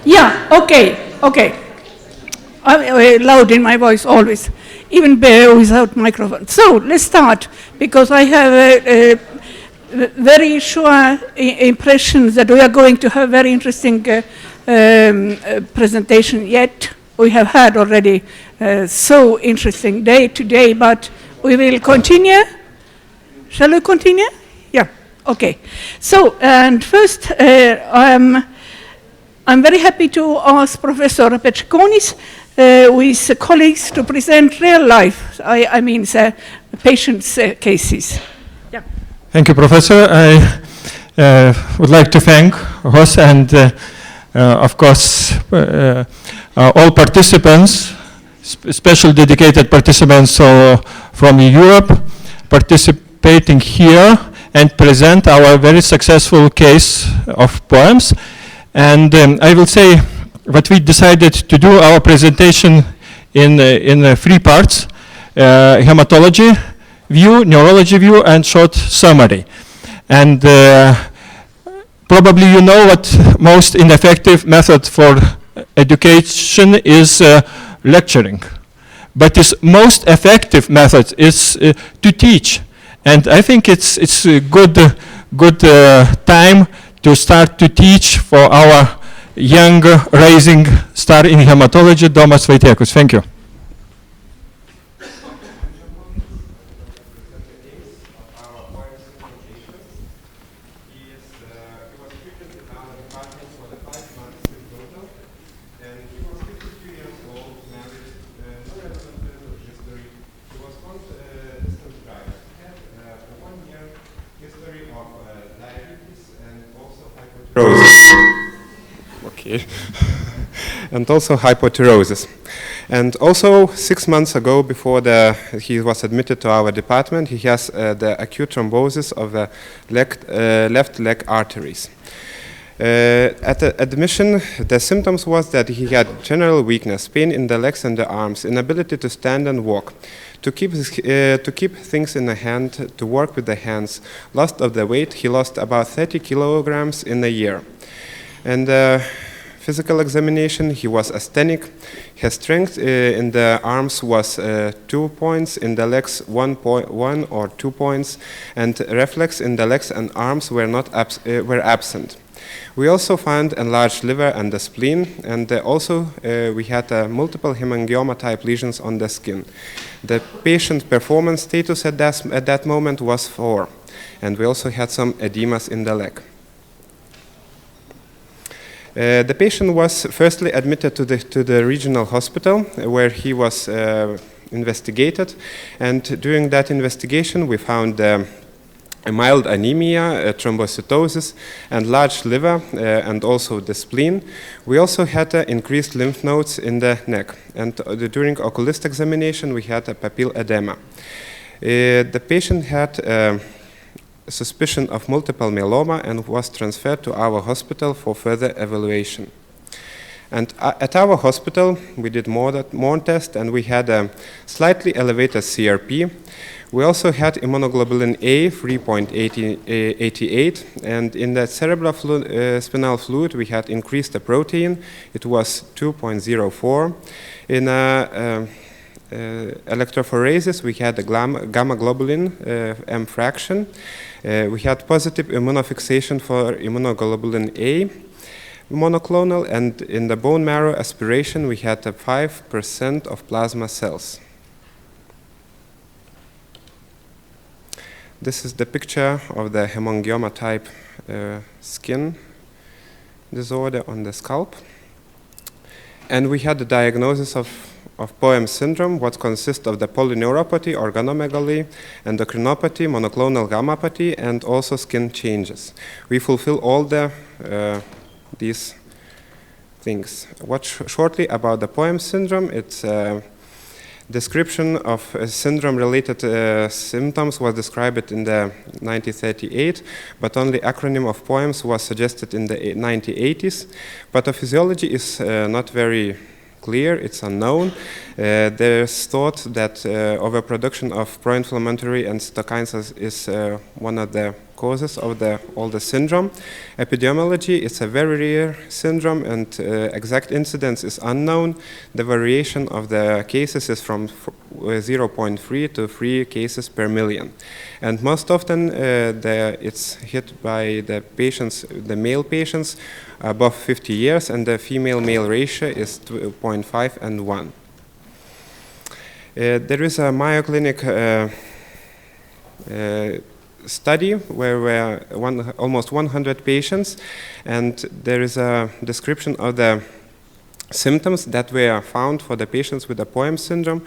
Yeah, okay. I'm loud in my voice always, even without microphone. So let's start, because I have a very sure impression that we are going to have very interesting presentation yet. We have had already so interesting day today, but we will continue. Shall we continue? Yeah, okay. So, and first, I'm very happy to ask Professor Petrikonis with colleagues to present real life, I mean the patients' cases. Yeah. Thank you, Professor. I would like to thank Ross and, of course, all participants, special dedicated participants from Europe, participating here and present our very successful case of poems. And I will say what we decided to do our presentation in 3 parts: hematology view, neurology view, and short summary. And probably you know what most ineffective method for education is lecturing. But its most effective method is to teach. And I think it's a good time to start to teach for our young rising star in hematology, Domas Vaitiekus. Thank you. Okay. And also hypotyrosis. And also 6 months ago, before he was admitted to our department, he has the acute thrombosis of the left leg arteries. At the admission, the symptoms was that he had general weakness, pain in the legs and the arms, inability to stand and walk, to keep things in the hand, to work with the hands, loss of the weight. He lost about 30 kilograms in a year. And physical examination, he was asthenic. His strength in the arms was 2 points, in the legs 1 or 2 points, and reflex in the legs and arms were absent. We also found enlarged liver and the spleen, and also we had multiple hemangioma type lesions on the skin. The patient performance status at that moment was 4, and we also had some edemas in the leg. The patient was firstly admitted to the regional hospital where he was investigated, and during that investigation we found a mild anemia, thrombocytosis, and large liver, and also the spleen. We also had increased lymph nodes in the neck, and during oculist examination we had a papilla edema. The patient had suspicion of multiple myeloma and was transferred to our hospital for further evaluation. And at our hospital, we did more tests, and we had a slightly elevated CRP. We also had immunoglobulin A 3.88, and in the cerebral spinal fluid, we had increased the protein. It was 2.04. In electrophoresis, we had a gamma globulin M fraction. We had positive immunofixation for immunoglobulin A monoclonal, and in the bone marrow aspiration, we had 5% of plasma cells. This is the picture of the hemangioma type skin disorder on the scalp. And we had the diagnosis of POEM syndrome, what consists of the polyneuropathy, organomegaly, endocrinopathy, monoclonal gammopathy, and also skin changes. We fulfill all these things. Shortly about the POEM syndrome, it's description of syndrome-related symptoms was described in the 1938, but only acronym of POEMs was suggested in the 1980s. Pathophysiology is not very clear, it's unknown. There's thought that overproduction of pro-inflammatory and cytokines is one of the causes of all the syndrome. Epidemiology, it's a very rare syndrome, and exact incidence is unknown. The variation of the cases is from 0.3 to 3 cases per million. And most often it's hit by the patients, the male patients above 50 years, and the female-male ratio is 0.5 and 1. There is a Mayo Clinic study where were almost 100 patients, and there is a description of the symptoms that were found for the patients with the POEM syndrome.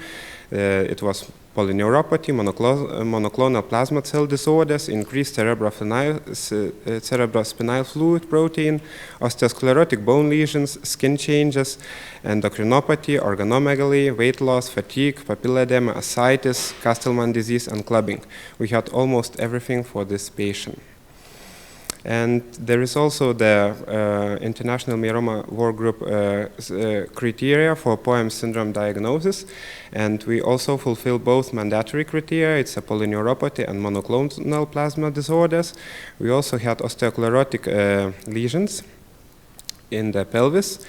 It was polyneuropathy, monoclonal plasma cell disorders, increased cerebrospinal fluid protein, osteosclerotic bone lesions, skin changes, endocrinopathy, organomegaly, weight loss, fatigue, papilledema, ascites, Castleman disease, and clubbing. We had almost everything for this patient. And there is also the International Myeloma Work Group criteria for POEM syndrome diagnosis, and we also fulfill both mandatory criteria. It's a polyneuropathy and monoclonal plasma disorders. We also had osteosclerotic lesions in the pelvis.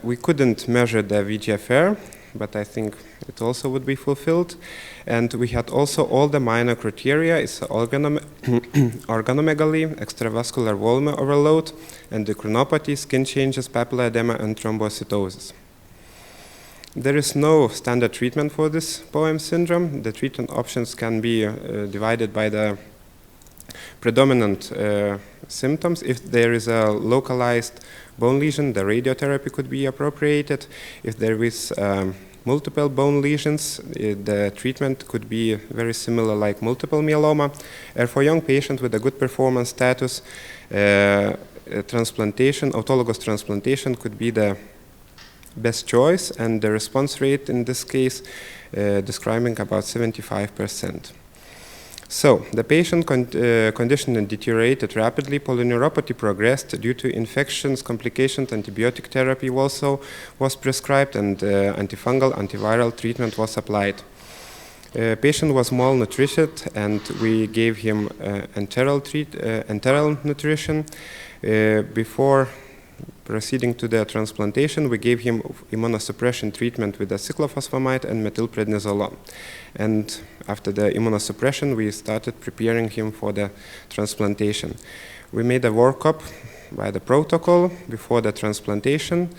We couldn't measure the VGFR, but I think it also would be fulfilled. And we had also all the minor criteria. It's organomegaly, extravascular volume overload, endocrinopathy, skin changes, papilledema, and thrombocytosis. There is no standard treatment for this POEM syndrome. The treatment options can be divided by the predominant symptoms. If there is a localized bone lesion, the radiotherapy could be appropriated. If there is multiple bone lesions, the treatment could be very similar like multiple myeloma. And for young patients with a good performance status, transplantation, autologous transplantation could be the best choice, and the response rate in this case describing about 75%. So, the patient condition deteriorated rapidly. Polyneuropathy progressed due to infections, complications. Antibiotic therapy also was prescribed, and antifungal, antiviral treatment was applied. Patient was malnourished, and we gave him enteral nutrition. Before proceeding to the transplantation, we gave him immunosuppression treatment with cyclophosphamide and methylprednisolone. And after the immunosuppression, we started preparing him for the transplantation. We made a workup by the protocol before the transplantation.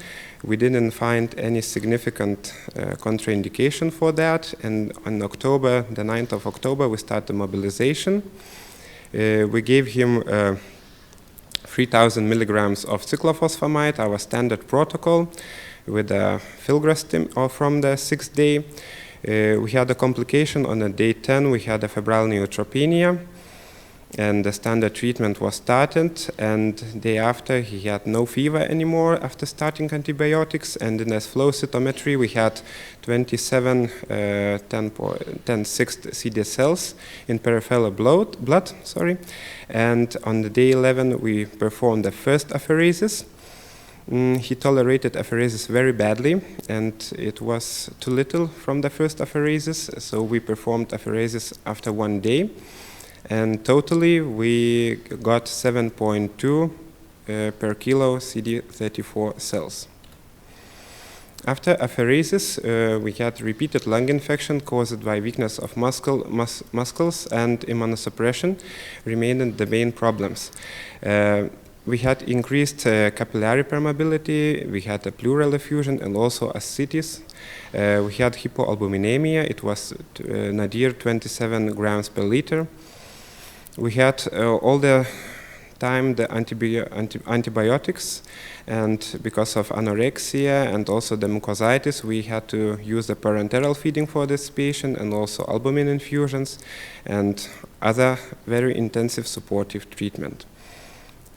We didn't find any significant contraindication for that. And on October, the 9th of October, we started mobilization. We gave him 3,000 milligrams of cyclophosphamide, our standard protocol, with a filgrastim from the 6th day. We had a complication on the day 10. We had a febrile neutropenia, and the standard treatment was started. And day after, he had no fever anymore after starting antibiotics. And in the flow cytometry, we had 27 10/6 CD cells in peripheral blood. And on the day 11, we performed the first apheresis. He tolerated apheresis very badly, and it was too little from the first apheresis, so we performed apheresis after 1 day. And totally, we got 7.2 per kilo CD34 cells. After apheresis, we had repeated lung infection caused by weakness of muscles, and immunosuppression remained the main problems. We had increased capillary permeability, we had a pleural effusion, and also ascites. We had hypoalbuminemia. It was nadir 27 grams per liter. We had all the time the antibiotics, and because of anorexia and also the mucositis, we had to use the parenteral feeding for this patient, and also albumin infusions and other very intensive supportive treatment.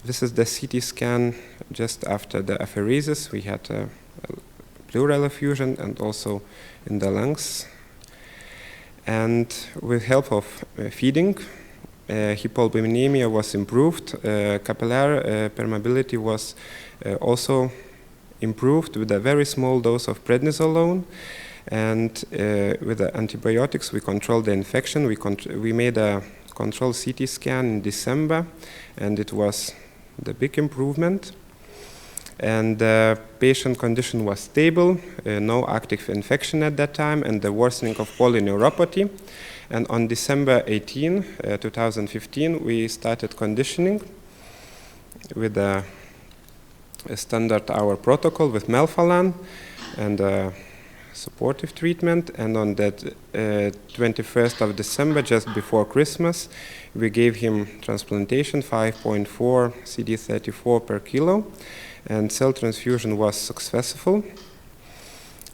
This is the CT scan just after the apheresis. We had a pleural effusion and also in the lungs. And with help of feeding, hypoalbuminemia was improved. Capillary permeability was also improved with a very small dose of prednisolone. And with the antibiotics, we controlled the infection. We made a control CT scan in December, and it was the big improvement. And the patient condition was stable, no active infection at that time, and the worsening of polyneuropathy. And on December 18, 2015, we started conditioning with a standard hour protocol with melphalan and supportive treatment. And on that 21st of December, just before Christmas, we gave him transplantation, 5.4 CD34 per kilo, and cell transfusion was successful.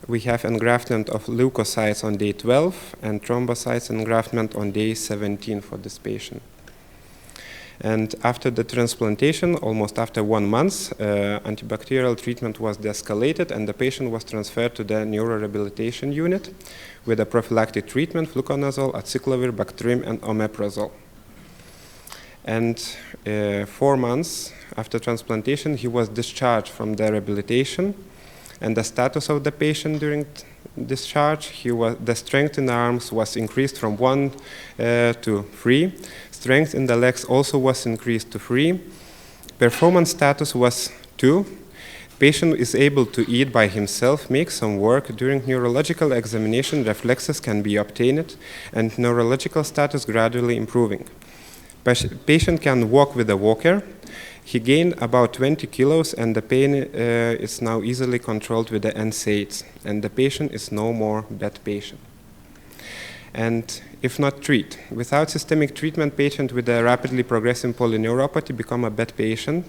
We have engraftment of leukocytes on day 12 and thrombocytes engraftment on day 17 for this patient. And after the transplantation, almost after 1 month, antibacterial treatment was de-escalated and the patient was transferred to the neurorehabilitation unit with a prophylactic treatment, fluconazole, acyclovir, Bactrim, and omeprazole. And 4 months after transplantation, he was discharged from the rehabilitation. And the status of the patient during discharge, the strength in the arms was increased from 1 to 3. Strength in the legs also was increased to 3. Performance status was 2. Patient is able to eat by himself, make some work. During neurological examination, reflexes can be obtained, and neurological status gradually improving. Patient can walk with a walker. He gained about 20 kilos, and the pain is now easily controlled with the NSAIDs, and the patient is no more bed patient. And if not treat, without systemic treatment, patient with a rapidly progressing polyneuropathy become a bed patient,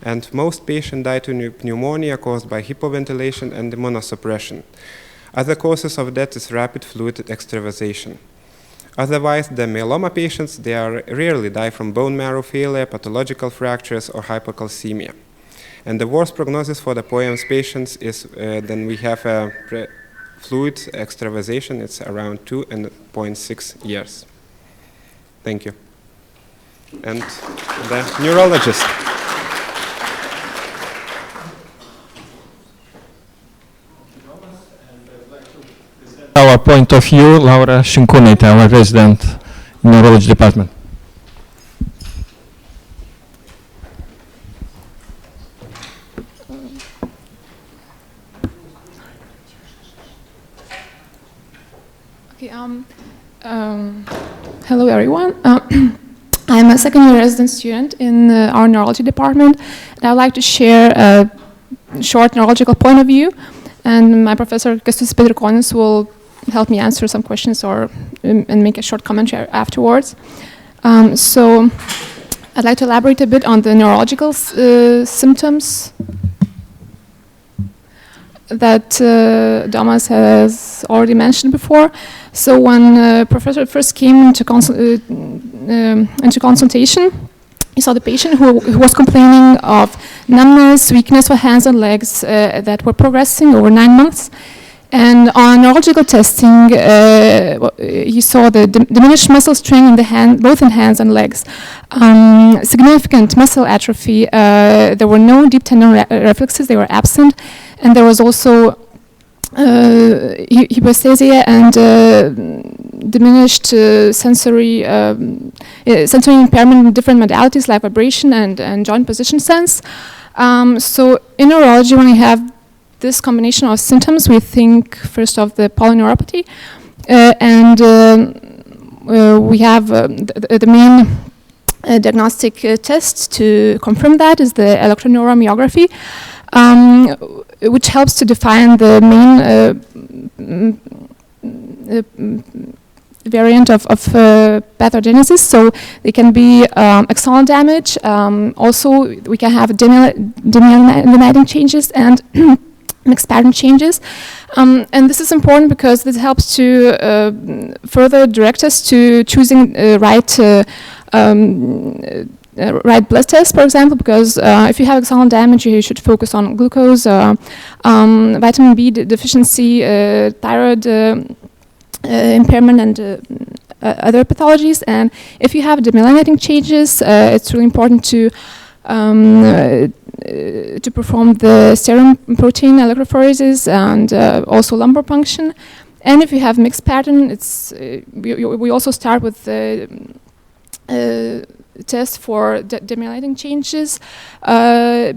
and most patients die to pneumonia caused by hypoventilation and immunosuppression. Other causes of death is rapid fluid extravasation. Otherwise, the myeloma patients, they rarely die from bone marrow failure, pathological fractures, or hypocalcemia. And the worst prognosis for the POEMS patients is then we have a fluid extravasation. It's around 2.6 years. Thank you. And the neurologist. Our point of view, Laura Shinkunaitė, our resident in neurology department. Okay, hello everyone. I'm a second-year resident student in our neurology department, and I would like to share a short neurological point of view, and my professor Kestutis Petrikonis will help me answer some questions and make a short commentary afterwards. So I'd like to elaborate a bit on the neurological symptoms that Domas has already mentioned before. So when Professor first came into consultation, he saw the patient who was complaining of numbness, weakness for hands and legs that were progressing over 9 months. And on neurological testing, he saw the diminished muscle strength in the hand, both in hands and legs, significant muscle atrophy. There were no deep tendon reflexes; they were absent, and there was also hypoesthesia and diminished sensory impairment in different modalities like vibration and joint position sense. So in neurology, when we have this combination of symptoms, we think first of the polyneuropathy, and we have the main diagnostic test to confirm that is the electroneuromiography, which helps to define the main variant of pathogenesis. So they can be axonal damage. Also, we can have demyelinating changes and mixed pattern changes. And this is important because this helps to further direct us to choosing right blood test, for example, because if you have axonal damage, you should focus on glucose, vitamin B deficiency, thyroid impairment, and other pathologies. And if you have demyelinating changes, it's really important to perform the serum protein electrophoresis and also lumbar puncture. And if you have mixed pattern, it's we also start with test for demyelinating changes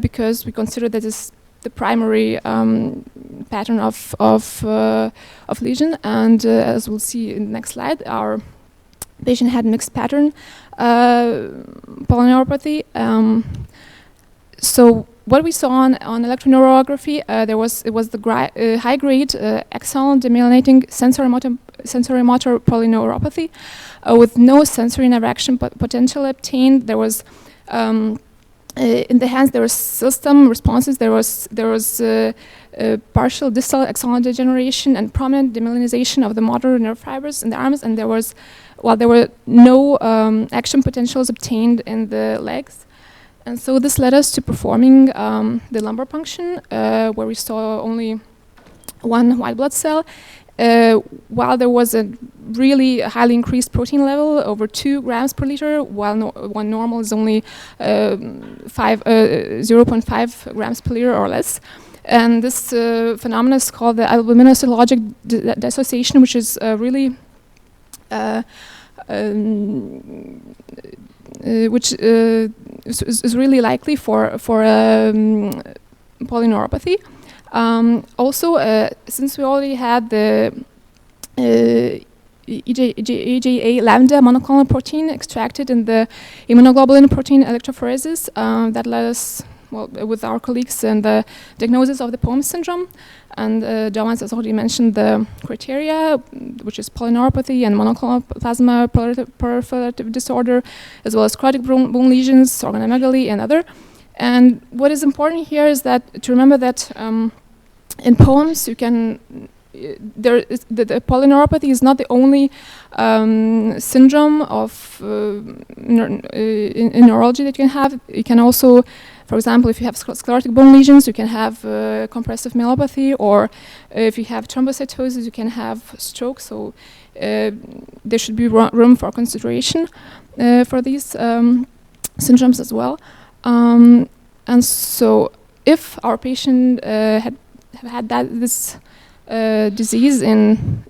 because we consider that is the primary pattern of lesion. And as we'll see in the next slide, our patient had mixed pattern polyneuropathy. So what we saw on electroneurography, it was the high-grade axonal demyelinating sensory motor polyneuropathy with no sensory interaction potential obtained. There was in the hands there was system responses. There was partial distal axonal degeneration and prominent demyelinization of the motor nerve fibers in the arms, and there were no action potentials obtained in the legs. And so this led us to performing the lumbar puncture, where we saw only one white blood cell, while there was a really highly increased protein level, over 2 grams per liter, while one normal is only 0.5 grams per liter or less. And this phenomenon is called the albuminosyllogic dissociation, which is really which is really likely for polyneuropathy. Also, since we already had the EGA lambda monoclonal protein extracted in the immunoglobulin protein electrophoresis, that led us, well, with our colleagues, in the diagnosis of the POEMS syndrome. And Domas has already mentioned the criteria, which is polyneuropathy and monoclonal plasma proliferative disorder, as well as chronic bone lesions, organomegaly, and other. And what is important here is that to remember that in POEMS you can the polyneuropathy is not the only syndrome of in neurology that you can have. You can also, for example, if you have sclerotic bone lesions, you can have compressive myelopathy, or if you have thrombocytosis, you can have stroke. So there should be room for consideration for these syndromes as well. And so if our patient had this disease in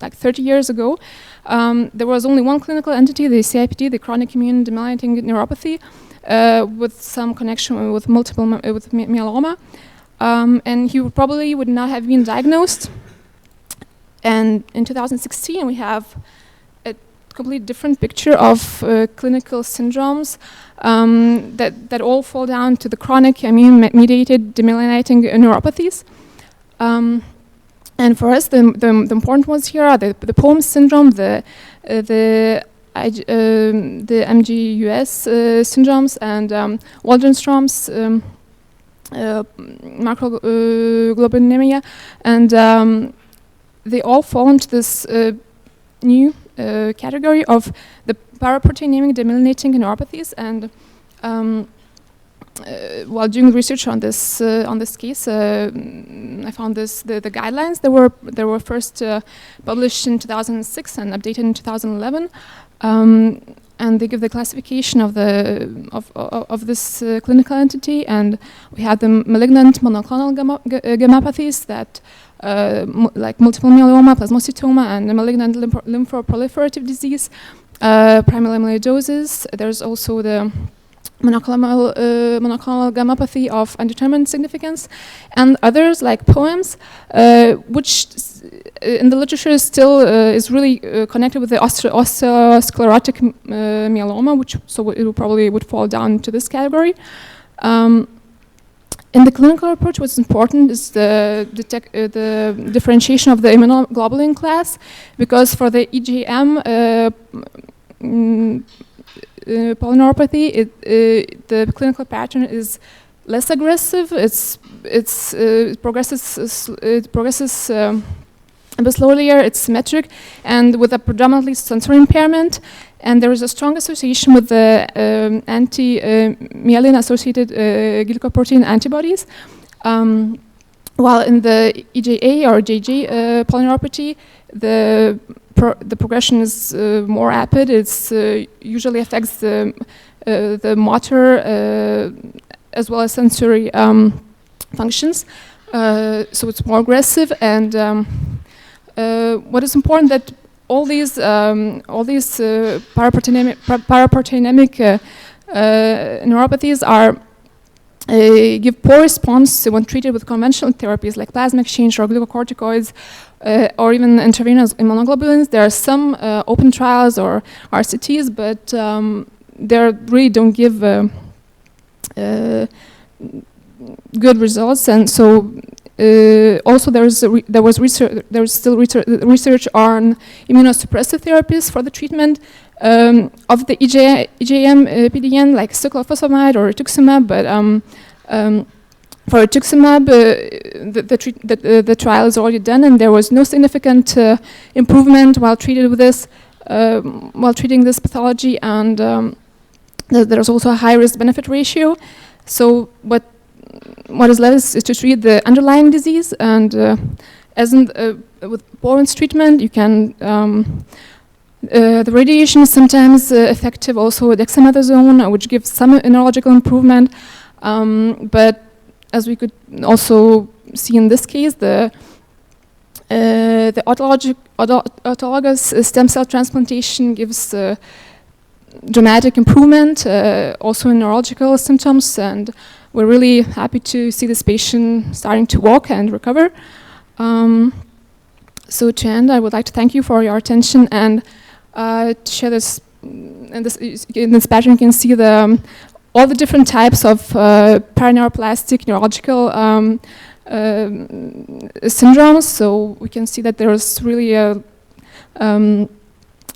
like 30 years ago, there was only one clinical entity, the CIPD, the chronic immune demyelinating neuropathy, with some connection with multiple with myeloma, and he probably would not have been diagnosed. And in 2016, we have a completely different picture of clinical syndromes that all fall down to the chronic immune-mediated demyelinating neuropathies. And for us, the important ones here are the POEMS syndrome, the MGUS syndromes, and Waldenstrom's macroglobulinemia, and they all fall into this new category of the paraproteinemic demyelinating neuropathies. And while doing research on this case, I found the guidelines. They were first published in 2006 and updated in 2011, and they give the classification of this clinical entity. And we have the malignant monoclonal gammopathies that like multiple myeloma, plasmacytoma, and the malignant lymphoproliferative disease, primary amyloidosis. There's also the monoclonal gammopathy of undetermined significance, and others like POEMS, which in the literature still is really connected with the osteosclerotic myeloma, which so it probably would fall down to this category. In the clinical approach, what's important is the differentiation of the immunoglobulin class, because for the EGM polyneuropathy, the clinical pattern is less aggressive. It progresses a bit slowly. It's symmetric and with a predominantly sensory impairment. And there is a strong association with the anti-myelin-associated glycoprotein antibodies. While in the EJA or JJ polyneuropathy, the progression is more rapid. It's usually affects the motor as well as sensory functions. So it's more aggressive. And what is important that all these paraproteinic neuropathies are give poor response when treated with conventional therapies like plasma exchange or glucocorticoids or even intravenous immunoglobulins. There are some open trials or RCTs, but they really don't give good results. And so also there's still research on immunosuppressive therapies for the treatment of the EJM PDN, like cyclophosphamide or rituximab, but for rituximab, the trial is already done, and there was no significant improvement while treated with this, while treating this pathology, and there's also a high risk-benefit ratio. So what is left is to treat the underlying disease, and as in with Bowen's treatment, you can. The radiation is sometimes effective, also dexamethasone, which gives some neurological improvement. But as we could also see in this case, the autologous stem cell transplantation gives dramatic improvement, also in neurological symptoms, and we're really happy to see this patient starting to walk and recover. So to end, I would like to thank you for your attention, and to share this, in this pattern you can see all the different types of paraneuroplastic neurological syndromes. So we can see that there is really a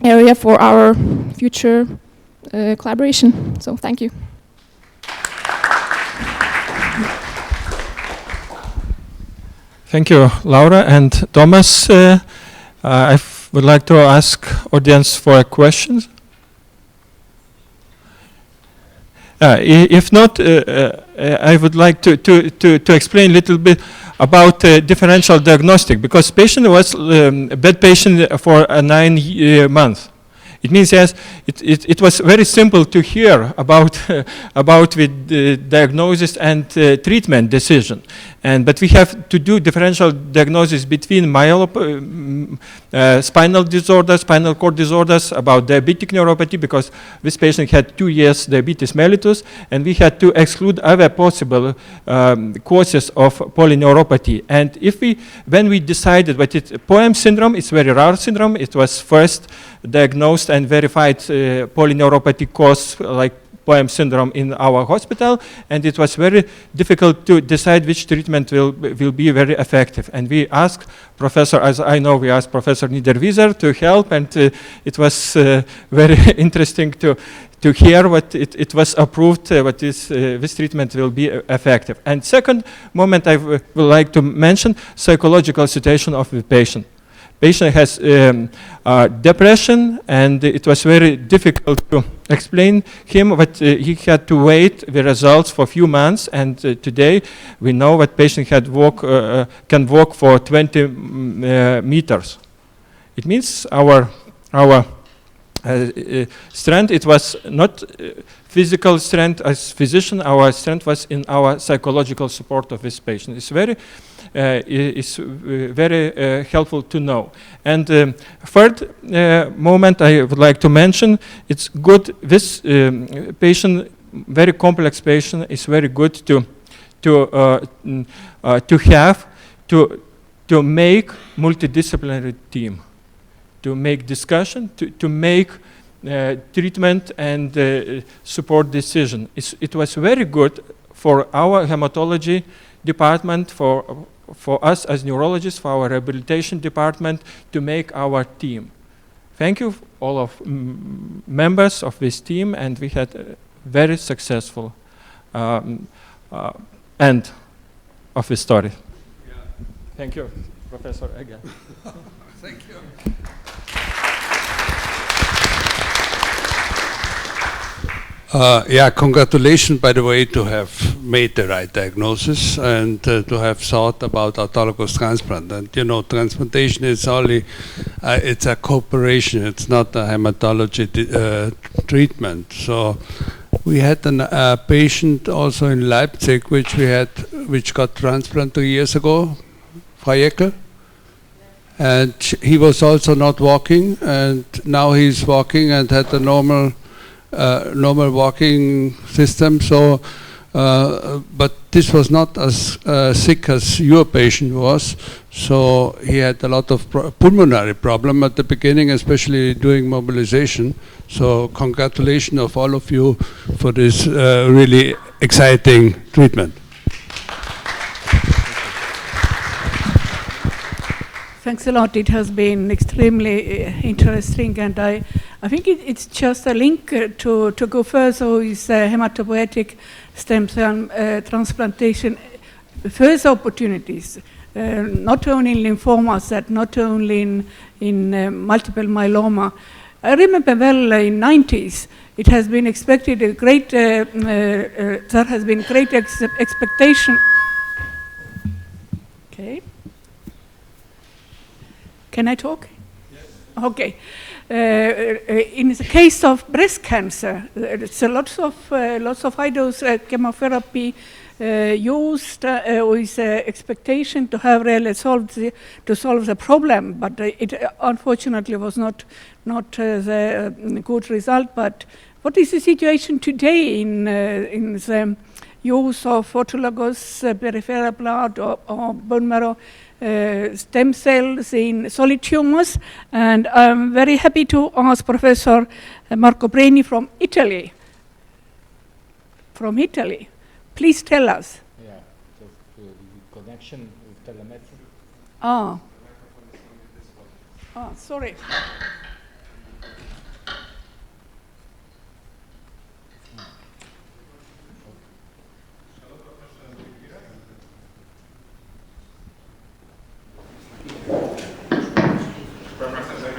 area for our future collaboration. So thank you. Thank you, Laura and Domas. I would like to ask audience for questions. If not, I would like to explain a little bit about differential diagnostic, because patient was bed patient for 9 months. It means yes, it was very simple to hear about with the diagnosis and treatment decision, but we have to do differential diagnosis between spinal disorders, spinal cord disorders, about diabetic neuropathy, because this patient had 2 years diabetes mellitus, and we had to exclude other possible causes of polyneuropathy. And when we decided that it's POEM syndrome, it's very rare syndrome. It was first diagnosed and verified polyneuropathy cause like POEM syndrome in our hospital, and it was very difficult to decide which treatment will be very effective. And we asked Professor, as I know, we asked Professor Niederwieser to help, and it was very interesting to hear what it was approved, what this treatment will be effective. And second moment I would like to mention, psychological situation of the patient. Patient has depression, and it was very difficult to explain him, but he had to wait the results for a few months, and today we know that patient can walk for 20 meters. It means our strength, it was not physical strength as physician, our strength was in our psychological support of this patient. It's very helpful to know. And third moment I would like to mention, it's good, this patient, very complex patient, is very good to make multidisciplinary team, to make discussion, to make treatment and support decision. It was very good for our hematology department, for us as neurologists, for our rehabilitation department, to make our team. Thank you all of members of this team, and we had a very successful end of the story. Yeah. Thank you, Professor, again. Thank you. Congratulations, by the way, to have made the right diagnosis and to have thought about autologous transplant. And you know, transplantation is only, it's a cooperation, it's not a hematology treatment. So we had a patient also in Leipzig, which got transplanted 3 years ago, Frau Jeckel. And he was also not walking, and now he's walking and had a normal walking system. So, but this was not as sick as your patient was. So he had a lot of pulmonary problem at the beginning, especially during mobilization. So congratulations of all of you for this really exciting treatment. Thanks a lot. It has been extremely interesting, and I think it's just a link to go further with hematopoietic stem cell transplantation, further opportunities, not only in lymphomas, that not only in multiple myeloma. I remember well in 90s, it has been expected a great, there has been great expectation. Okay. Can I talk? Yes. Okay. In the case of breast cancer, it's lots of high-dose chemotherapy used with expectation to have really solve the problem, but it unfortunately was not the good result. But what is the situation today in the use of autologous peripheral blood or bone marrow stem cells in solid tumors? And I'm very happy to ask Professor Marco Breni from Italy. Please tell us. Yeah, just the connection with telemedicine. Ah, sorry.